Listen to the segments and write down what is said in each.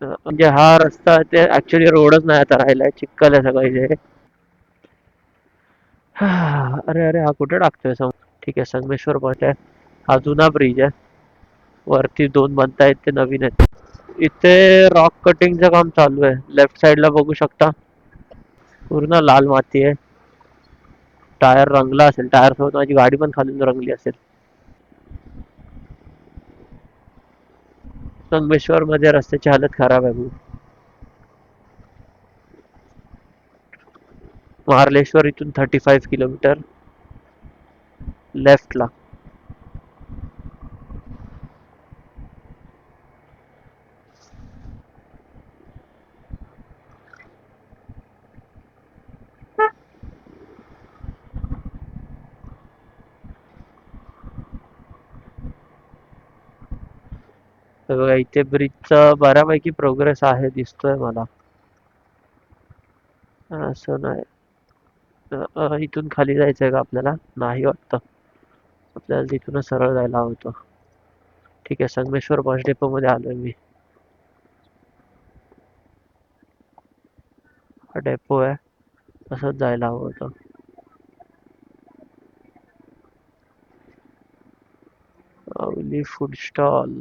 म्हणजे हा रस्ता ते ऍक्च्युली रोडच नाही आता राहिलाय, चिखल आहे सगळं इथे. अरे अरे, हा कुठे टाकतोय ठीक आहे, संगमेश्वर पहुंच. हा जुना ब्रिज आहे, वरती दोन बनतायत ते नवीन आहेत. इथे रॉक कटिंगचं काम चालू आहे, लेफ्ट साइडला बघू शकता. पूर्ण लाल माती आहे. टायर रंगला असेल, टायर सोबत माझी गाडी पण खालून रंगली असेल. संगमेश्वर मध्ये रस्त्याची हालत खराब आहे. मार्लेश्वर इथून 35 किलोमीटर लेफ्टला. तर बघा इथे ब्रिजचा बऱ्यापैकी प्रोग्रेस आहे दिसतोय मला. असं नाही. इथून खाली जायचंय का आपल्याला? नाही वाटतं, आपल्याला तिथूनच सरळ जायला हवं होतं. ठीक आहे, संगमेश्वर बस डेपो मध्ये आलोय मी. हा डेपो आहे, असंच जायला हवं होतं. अवली फूड स्टॉल.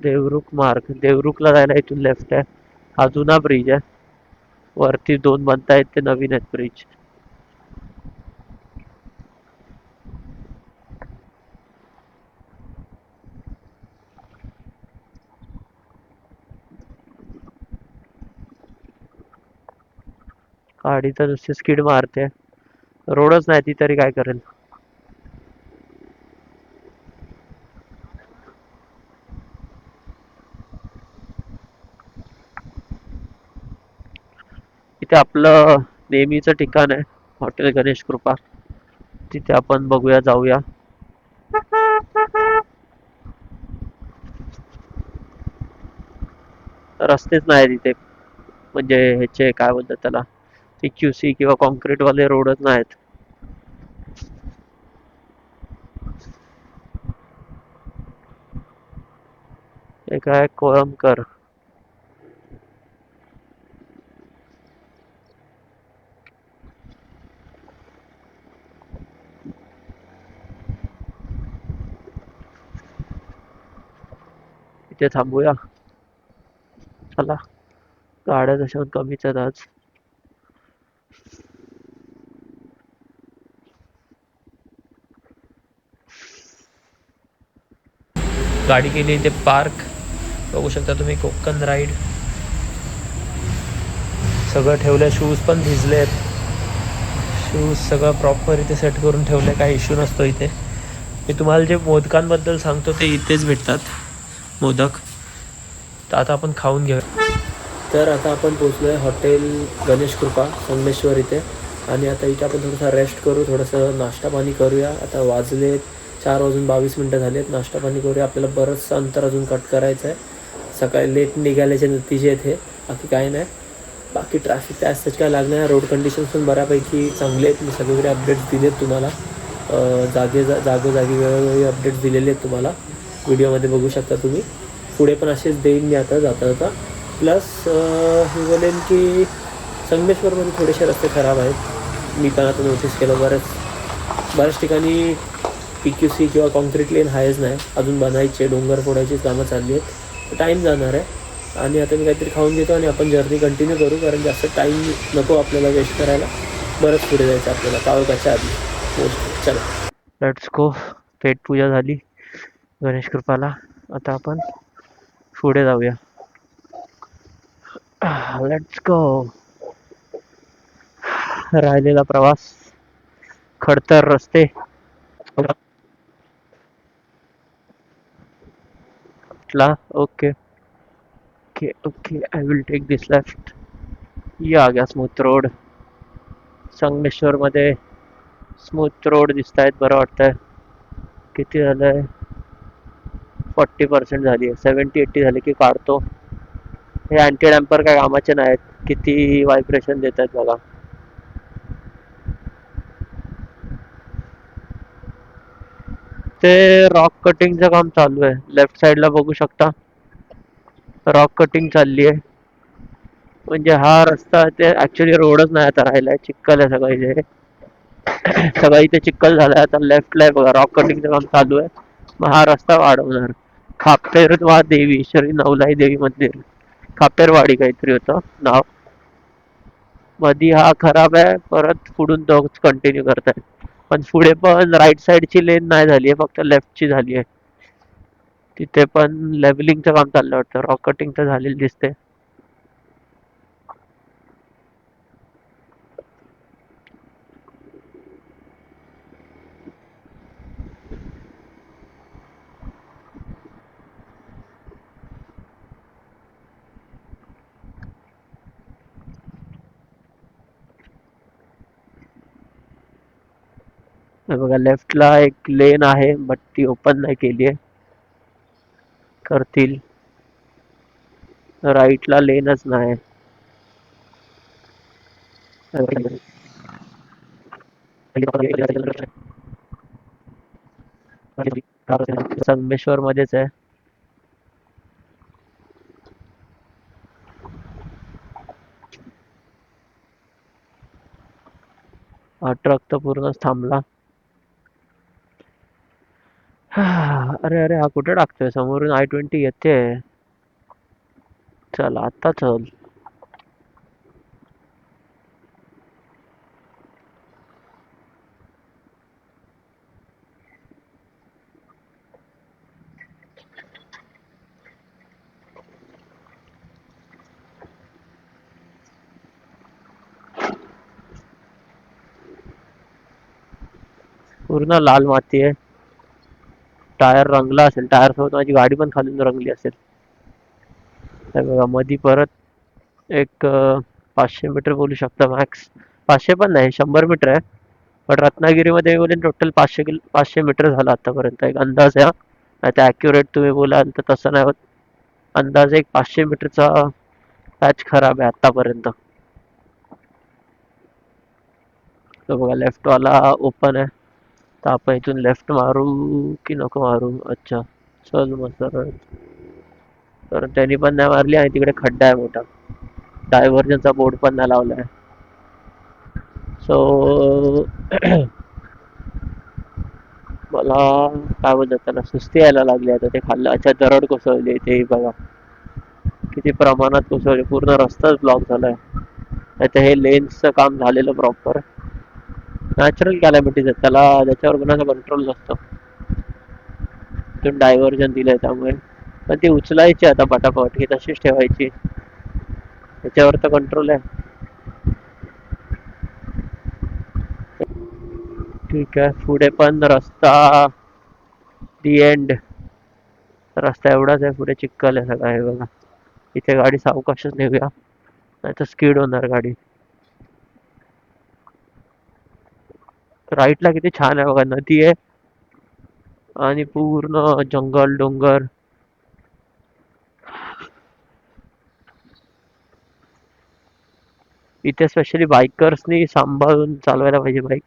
देवरुख मार्ग, देवरुखला जायला इथून लेफ्ट आहे. हा जुना ब्रिज आहे, वरती दोन बनतायत ते नवीन आहेत ब्रिज. गाडी तर नुसती स्किड मारते, रोडच नाही, ती तरी काय करेल. इथे आपलं नेहमीचं ठिकाण आहे, हॉटेल गणेश कृपा. तिथे आपण बघूया, जाऊया. रस्तेच नाही तिथे, म्हणजे ह्याचे काय बोलतात त्याला, PQC किंवा कॉन्क्रीट वाले रोडच नाहीत. हे काय कोळंबकर. इथे थांबूया, चला. गाड्या तशा कमीच आहेत आज. गाडी केली इथे पार्क. बघू शकता तुम्ही, कोकण राईड सगळं ठेवलंय. शूज पण भिजलेत, शूज सगळं प्रॉपर इथे सेट करून ठेवलंय, काही इश्यू नसतो इथे. मी तुम्हाला जे मोदकांबद्दल सांगतो ते इथेच भेटतात, मोदक. तर आता आपण खाऊन घेऊया. तर आता आपण पोचलोय हॉटेल गणेश कृपा संगमेश्वर इथे. आणि आता इथे आपण थोडासा रेस्ट करू, थोडंसं नाश्ता पाणी करूया. आता वाजले 4:22 झालेत. नाश्ता पाणी करूया, आपल्याला बरंचसं अंतर अजून कट करायचं आहे. सकाळी लेट निघाल्याचे नतीजे आहेत हे, बाकी काय नाही. बाकी ट्रॅफिक त्या असंच काय लागणार. रोड कंडिशन्स पण बऱ्यापैकी चांगले आहेत. मी सगळीकडे अपडेट्स दिलेत तुम्हाला, जागोजागी वेळोवेळी अपडेट्स दिलेले आहेत तुम्हाला, व्हिडिओमध्ये बघू शकता तुम्ही. पुढे पण असेच देईन मी आता जाता. प्लस मी बोलेन की संगमेश्वरमध्ये थोडेसे रस्ते खराब आहेत, मी पण आता नोटीस केलं. बऱ्याच ठिकाणी PQC किंवा कॉन्क्रीट लेन आहेच नाही, अजून बनायचे, डोंगर फोडायची कामं चालली आहेत. टाईम जाणार आहे. आणि आता मी काहीतरी खाऊन घेतो आणि आपण जर्नी कंटिन्यू करू, कारण जास्त टाईम नको आपल्याला वेस्ट करायला. बरंच पुढे जायचं आपल्याला, काळोखाच्या आधी. चला, लेट्स गो. पेट पूजा झाली गणेश कृपाला, आता आपण पुढे जाऊया. Let's go. राहिलेला प्रवास, खडतर रस्ते. Okay okay okay, I will take this left. ये आ गया स्मूथ रोड. संगमेश्वर मध्ये स्मूथ रोड दिसत आहेत, बरं वाटतंय. किती झालंय? 40% झाली आहे, 70-80 झाली की काढतो. हे अँटी डॅम्पर काय कामाचे नाहीत, किती व्हायब्रेशन देत आहेत बघा. इथे रॉक कटिंगचं काम चालू आहे. लेफ्ट साइडला बघू शकता रॉक कटिंग चालली आहे. म्हणजे हा रस्ता ते ऍक्च्युली रोडच नाही आता राहिलाय, चिखल आहे सगळं इथे. सगळं इथे चिखल झालाय. आता लेफ्टला आहे बघा रॉक कटिंगचं काम चालू आहे. मग हा रस्ता वाढवणार. खापेरवा देवी श्री नवलाई देवी मंदिर, खापेरवाडी काहीतरी होतं नाव. मधी हा खराब आहे, परत पुढून तोच कंटिन्यू करताय. पण पुढे पण राईट साइडची लेन नाही झाली आहे, फक्त लेफ्टची झाली आहे. तिथे पण लेवलिंगचं काम चाललं वाटतं. रॉक कटिंग तर झालेलं दिसते. हे बघा लेफ्टला एक लेन आहे, बट ती ओपन नाही केली आहे. करतील. राईटला लेनच नाही. संगमेश्वर मध्येच आहे. हा ट्रक तर पूर्णच थांबला. अरे अरे, हा कुठे टाकतोय? समोरून I-20 येते. चल आता चल. पूर्ण लाल माती आहे. टायर रंगला असेल. टायर सोबत माझी गाडी पण खालून रंगली असेल. हे बघा मधी परत एक 500 मीटर बोलू शकता मॅक्स. 500 पण नाही, 100 मीटर आहे. पण रत्नागिरीमध्ये बोलेन टोटल 500 मीटर झालं आतापर्यंत. एक अंदाज आहे. नाही तर ॲक्युरेट तुम्ही बोलाल तर तसं नाही होत. अंदाज एक 500 मीटरचा पॅच खराब आहे आतापर्यंत. तो बघा लेफ्टवाला ओपन आहे. तर आपण इथून लेफ्ट मारू की नको मारू? अच्छा, चल मग सरळ. तर त्यांनी पण नाही मारली आणि तिकडे खड्डा आहे मोठा. डायव्हर्जनचा बोर्ड पण नाही लावलाय. सो मला काय बोलतात त्याला, सुस्ती यायला लागली आता ते खाल्लं. अच्छा, दरड कोसळली ते बघा किती प्रमाणात कोसळली. पूर्ण रस्ताच ब्लॉक झालाय. आता हे लेन्सचं काम झालेलं प्रॉपर. नॅचरल कॅलॅमिटीज आहेत, त्याला त्याच्यावर कोणाचा कंट्रोल नसतो. तिथून डायव्हर्जन दिलंय त्यामुळे. पण ती उचलायची आता पटापट, ही तशीच ठेवायची. त्याच्यावर तर कंट्रोल आहे. ठीक आहे, पुढे पण रस्ता दी एंड. रस्ता एवढाच आहे, पुढे चिखल आहे सगळा. हे बघा इथे गाडी सावकाशच नेऊया, नाही तर स्कीड होणार गाडी. राईटला किती छान आहे बघा, नदी आहे आणि पूर्ण जंगल डोंगर. इथे स्पेशली बायकर्सनी सांभाळून चालवायला पाहिजे बाईक.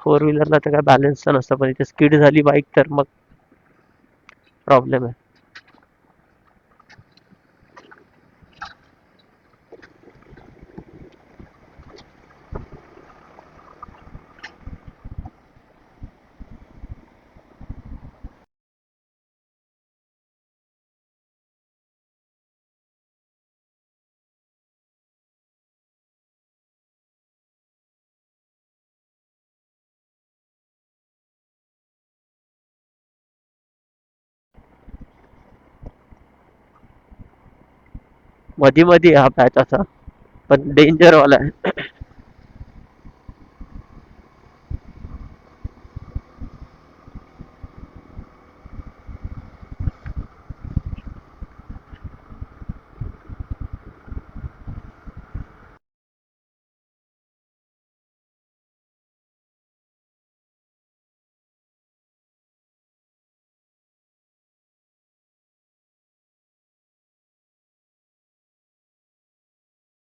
फोर व्हीलरला तर काय बॅलन्स नसतं, पण इथे स्किड झाली बाईक तर मग प्रॉब्लेम आहे. मधी मधी हा पॅच असा, पण डेंजर वाला आहे.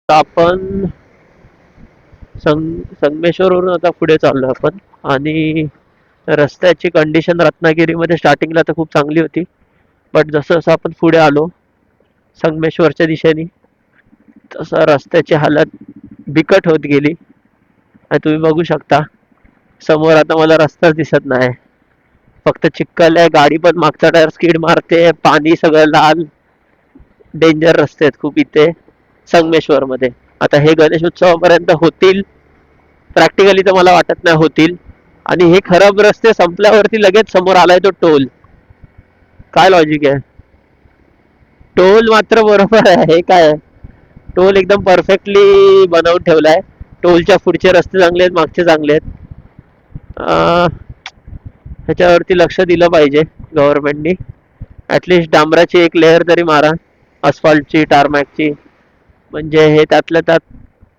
आपण संगमेश्वरवरून आता पुढे चाललो आपण. आणि रस्त्याची कंडिशन रत्नागिरीमध्ये स्टार्टिंगला तर खूप चांगली होती, बट जसं जसं आपण पुढे आलो संगमेश्वरच्या दिशेने तसं रस्त्याची हालत बिकट होत गेली. आणि तुम्ही बघू शकता समोर आता मला रस्ताच दिसत नाही, फक्त चिखल आहे. गाडी पण मागचा टायर स्किड मारते, पाणी सगळं लाल. डेंजर रस्ते आहेत खूप इथे संगमेश्वर मध्ये. आता हे गणेश उत्सवापर्यंत होतील, प्रॅक्टिकली तर मला वाटत नाही होतील. आणि हे खराब रस्ते संपल्यावरती लगेच समोर आलाय तो टोल. काय लॉजिक आहे? टोल मात्र बरोबर आहे. हे काय टोल एकदम परफेक्टली बनवून ठेवलाय. टोलच्या पुढचे रस्ते चांगले आहेत, मागचे चांगले आहेत. ह्याच्यावरती लक्ष दिलं पाहिजे गव्हर्नमेंटनी. ऍटलिस्ट डांबराची एक लेअर तरी मारा, अस्फाल्टची, टारमॅकची. म्हणजे हे त्यातल्या त्यात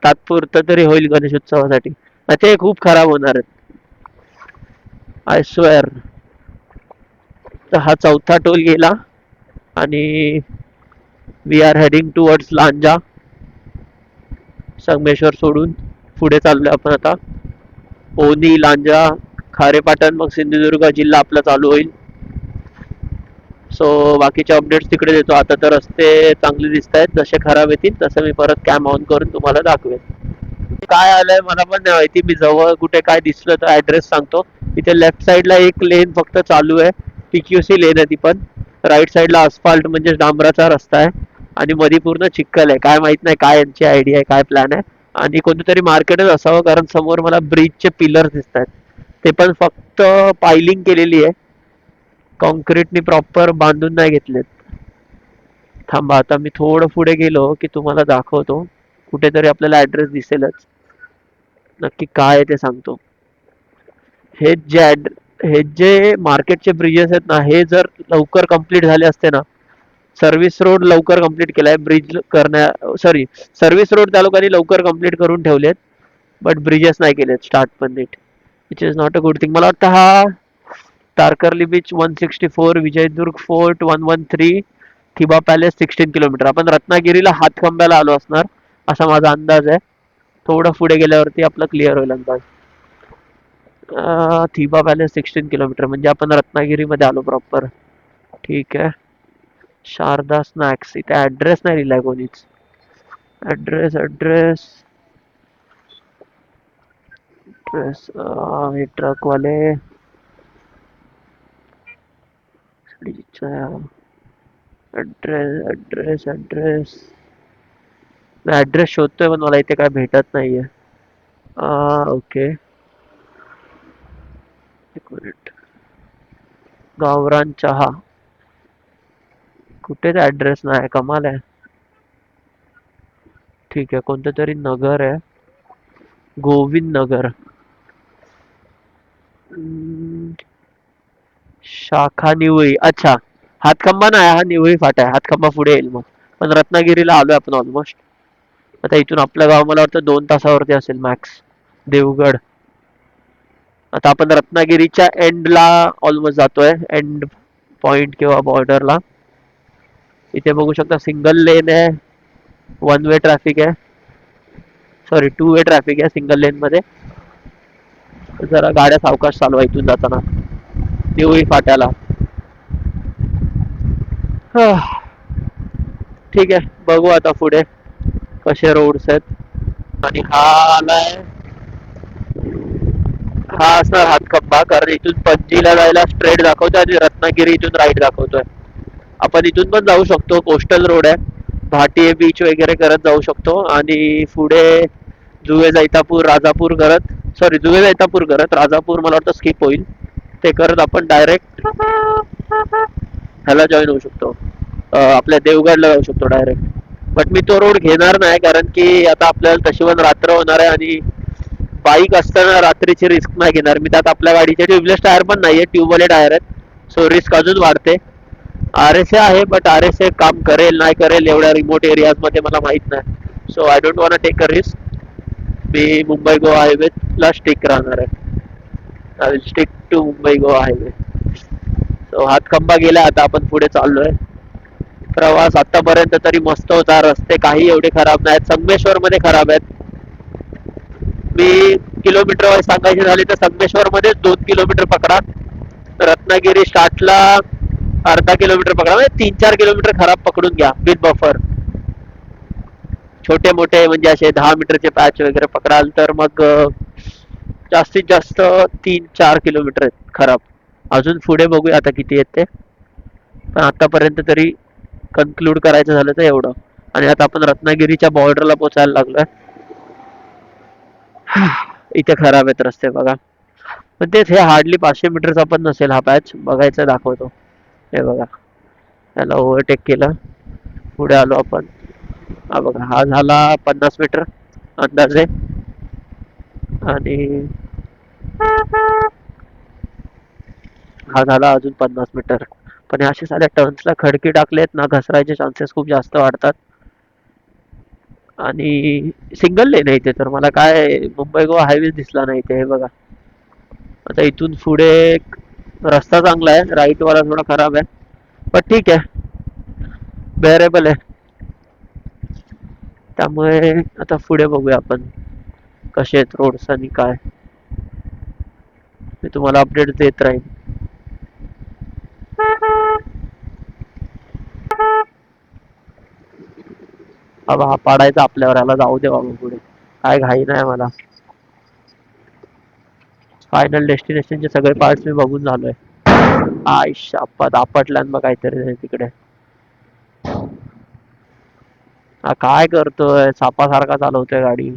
तात्पुरतं तरी होईल गणेश उत्सवासाठी. ते खूप खराब होणार आहेत, आय स्वेअर. तर हा चौथा टोल गेला आणि we are heading towards Lanja. Sangameshwar सोडून पुढे चाललोय आपण आता. ओनी, लांजा, खारेपाटण, मग सिंधुदुर्ग जिल्हा आपला चालू होईल. सो बाकीचे अपडेट्स तिकडे देतो. आता तर रस्ते चांगले दिसत आहेत, जसे खराब येतील तसं मी परत कॅम ऑन करून तुम्हाला दाखवेन. काय आलंय मला पण नाही माहिती. मी जवळ कुठे काय दिसलं तर ऍड्रेस सांगतो. इथे लेफ्ट साइडला एक लेन फक्त चालू आहे, PQC लेन आहे ती पण. राईट साइडला अस्फाल्ट म्हणजे डांबराचा रस्ता आहे आणि मध्ये पूर्ण चिखल आहे. काय माहित नाही काय यांची आयडिया आहे, काय प्लॅन आहे. आणि कोणतं मार्केटच असावं, कारण समोर मला ब्रिजचे पिलर दिसत आहेत. ते पण फक्त पायलिंग केलेली आहे, कॉन्क्रीटनी प्रॉपर बांधून नाही घेतलेत. थांबा आता मी थोडं पुढे गेलो की तुम्हाला दाखवतो. कुठेतरी आपल्याला ऍड्रेस दिसेलच, नक्की काय आहे ते सांगतो. हे जे मार्केटचे ब्रिजेस आहेत ना, हे जर लवकर कंप्लीट झाले असते ना. सर्व्हिस रोड लवकर कंप्लीट केलाय, ब्रिज सर्व्हिस रोड त्या लोकांनी लवकर कंप्लीट करून ठेवलेत, बट ब्रिजेस नाही केलेत स्टार्ट पण नीट, which is not a good thing. मला वाटतं हा तारकर्ली बीच 164, विजयदुर्ग फोर्ट 113, थिबा पॅलेस 16 किलोमीटर. आपण रत्नागिरीला हातखंब्याला आलो असणार असा माझा अंदाज आहे. थोडं पुढे गेल्यावरती आपलं क्लिअर होईल अंदाज. थिबा पॅलेस 16 किलोमीटर म्हणजे आपण रत्नागिरीमध्ये आलो प्रॉपर. ठीक आहे. शारदा स्नॅक्स, इथे ऍड्रेस नाही दिलाय कोणीच. ऍड्रेस ऍड्रेस ऍड्रेस हे ट्रकवाले ऍड्रेस ऍड्रेस ऍड्रेस ऍड्रेस शोधतोय पण मला इथे काय भेटत नाहीये. ओके, एक मिनिट. गावरान चहा, कुठेच ऍड्रेस नाही, कमाल आहे. ठीक आहे, कोणतं तरी नगर आहे, गोविंद नगर. शाखा निवळी. अच्छा, हातखंबा नाही, हा निवळी फाटा आहे. हातखंबा पुढे येईल मग. पण रत्नागिरीला आलोय आपण ऑलमोस्ट. आता इथून आपलं गाव मला वाटतं 2 तासावरती असेल मॅक्स. देवगड. आता आपण रत्नागिरीच्या एंडला ऑलमोस्ट जातोय, एंड पॉइंट किंवा बॉर्डरला. इथे बघू शकता सिंगल लेन आहे, 1 वे ट्रॅफिक आहे, सॉरी 2 वे ट्रॅफिक आहे सिंगल लेन मध्ये. जरा गाड्या सावकाश चालवा इथून जाताना निवळी फाट्याला. ठीक आहे, बघू आता पुढे कसे रोड्स आहेत. आणि हा आलाय, हा असणार हातखंबा, कारण इथून पणजीला जायला स्ट्रेट दाखवतोय आणि रत्नागिरी इथून राईट दाखवतोय. आपण इथून पण जाऊ शकतो, कोस्टल रोड आहे, भाटी बीच वगैरे करत जाऊ शकतो. आणि पुढे जुवे जैतापूर, राजापूर करत, सॉरी जुवे जैतापूर करत, राजापूर मला वाटतं स्किप होईल. ते करत आपण डायरेक्ट ह्याला जॉईन होऊ शकतो, आपल्या देवगडला जाऊ शकतो डायरेक्ट. बट मी तो रोड घेणार नाही, कारण की आता आपल्याला तशी पण रात्र होणार आहे आणि बाईक असताना रात्रीची रिस्क नाही घेणार मी. त्यात आपल्या गाडीचे ट्यूबलेस टायर पण नाहीये, ट्यूबवाले टायर आहेत, सो रिस्क अजून वाढते. RSA आहे, बट RSA काम करेल नाही करेल एवढ्या रिमोट एरियाज मध्ये मला माहित नाही. So I don't want take a risk. मी मुंबई गोवा हायवे ला स्टिक राहणार आहे. I will stick to Mumbai Goa highway. So Hatkhamba गेला, आता आपण पुढे चाललोय. प्रवास आतापर्यंत तरी मस्त होता, रस्ते काही एवढे खराब नाहीत, संगमेश्वर मध्ये खराब आहेत. मी किलोमीटर वाईज सांगायचे झाले तर संगमेश्वर मध्ये 2 किलोमीटर पकडा, रत्नागिरी स्टार्टला अर्धा किलोमीटर पकडा, म्हणजे 3-4 किलोमीटर खराब पकडून घ्या विथ बफर. छोटे मोठे म्हणजे असे 10 मीटरचे पॅच वगैरे पकडाल तर मग जास्तीत जास्त 3-4 किलोमीटर आहेत खराब. अजून पुढे बघूया आता किती आहेत ते, पण आतापर्यंत तरी कन्क्लूड करायचं झालं तर एवढं. आणि आता आपण रत्नागिरीच्या बॉर्डरला पोचायला लागलोय. इथे खराब आहेत रस्ते बघा. पण तेच हे हार्डली 500 मीटरचा पण नसेल हा पॅच, बघायचं दाखवतो. हे बघा, त्याला ओव्हरटेक केलं, पुढे आलो आपण. हा बघा, हा झाला 50 मीटर अंदाजे, आणि हा झाला अजून 50 मीटर. पण असे साध्या टर्न्सला खडकी टाकलेत ना, घसरायचे चान्सेस खूप जास्त वाढतात. आणि सिंगल लेन आहे इथे, तर मला काय मुंबई गोवा हायवे दिसला नाही इथे. हे बघा, आता इथून पुढे रस्ता चांगला आहे, राईट वाला थोडा खराब आहे, पण ठीक आहे, बेअरेबल आहे. त्यामुळे आता पुढे बघूया आपण कसे आहेत रोड्स आणि काय, मी तुम्हाला अपडेट देत राहीन. बाबा हा पाडायचा आपल्यावर, याला जाऊ दे बाबा पुढे, काय घाई नाही मला. फायनल डेस्टिनेशनचे सगळे पार्ट्स मी बघून झालोय. आयशा आपटल्यान मग काहीतरी तिकडे. हा काय करतोय, सापासारखा चालवतोय गाडी.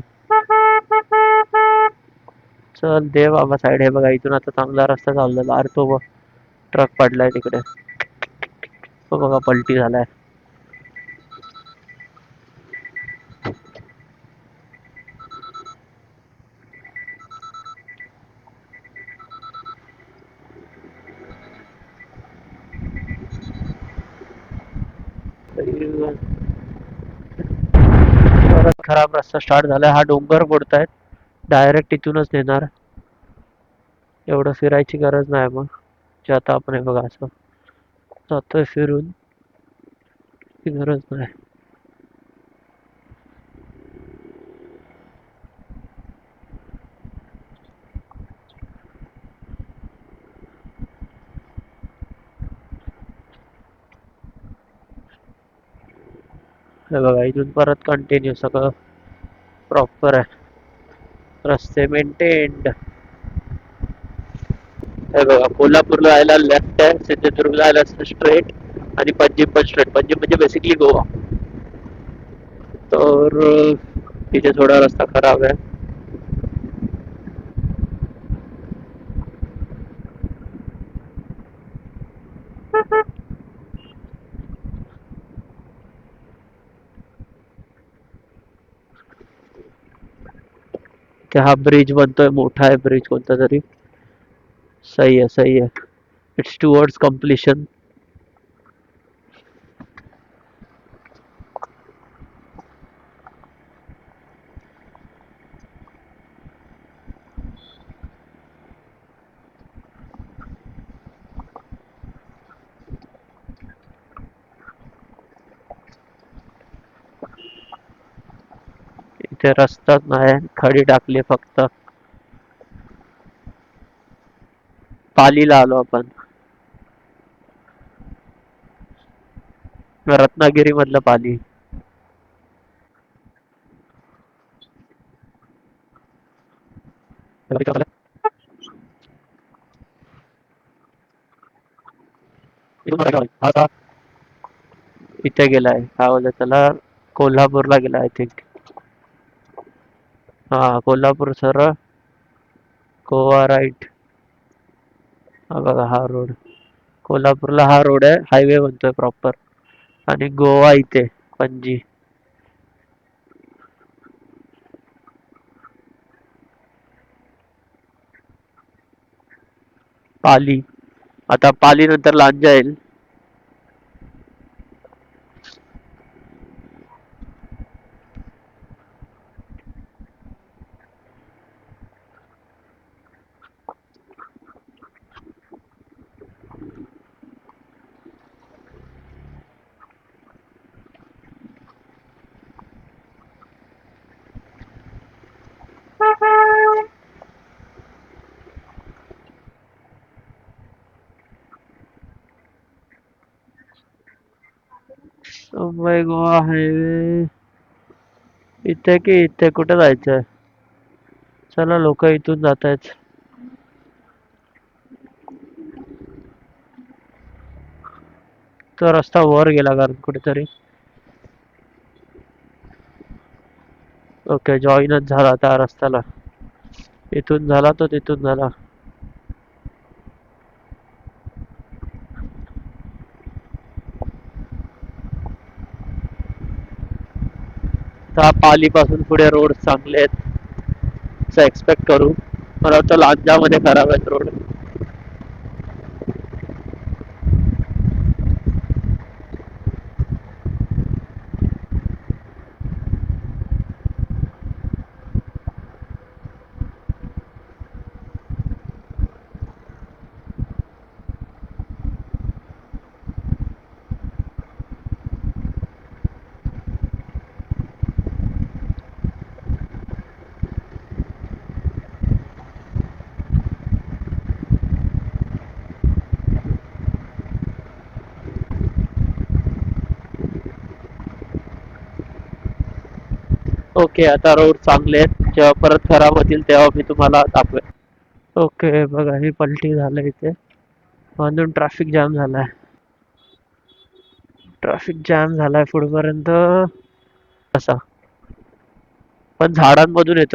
चल दे बाबा साईड. हे बघा, इथून आता चांगला रस्ता चाललेला. अरे तो ट्रक पडलाय तिकडे, तो बघा पलटी झालाय. परत खराब रस्ता स्टार्ट झालाय. हा डोंगर फोडतायत, डायरेक्ट इथूनच नेणार, एवढं फिरायची गरज नाही. मग जे आता आपण हे बघा असं जातोय फिरून, ती गरज नाही. हे बघा, इथून परत कंटिन्यू सगळं प्रॉपर आहे, रस्ते मेंटेन्ड. हे बघा, कोल्हापूरला जायला लेफ्ट आहे, सिंधुदुर्गला जायला स्ट्रेट, आणि पंजिम पण स्ट्रेट. पंजिम म्हणजे बेसिकली गोवा. तर तिथे थोडा रस्ता खराब आहे. ते हा ब्रिज बनतोय, मोठा आहे ब्रिज कोणता तरी. सही आहे, सही आहे. It's towards completion. इथे रस्ताच नाही, खडी टाकली फक्त. पालीला आलो आपण, रत्नागिरी मधलं पाली. इथे गेलाय, काय बोलतात त्याला, कोल्हापूरला गेला आय थिंक. हा, कोल्हापूर सरळ, गोवा राईट. हा बघा, हा रोड कोल्हापूरला, हा रोड आहे, हायवे बनतोय प्रॉपर. आणि गोवा इथे पणजी. पाली, आता पाली नंतर लांजा येईल. मुंबई गोवा हायवे इथे की इथे कुठे जायचंय? चला लोक इथून जात आहेत. तो रस्ता वर गेला कारण कुठेतरी. ओके जॉईनच झाला त्या रस्त्याला. इथून झाला तो तिथून झाला. त्या पालीपासून पुढे रोड चांगले आहेत असं एक्सपेक्ट करू. मला वाटतं लांजामध्ये खराब आहेत रोड. ओके आता रोड चांगले आहेत. जेव्हा परत खराब होतील तेव्हा मी तुम्हाला दाखवेन. ओके बघा ही पलटी झालं इथे. म्हणून ट्रॅफिक जाम झालाय. ट्रॅफिक जाम झालाय पुढपर्यंत. असा पण झाडांमधून येतो.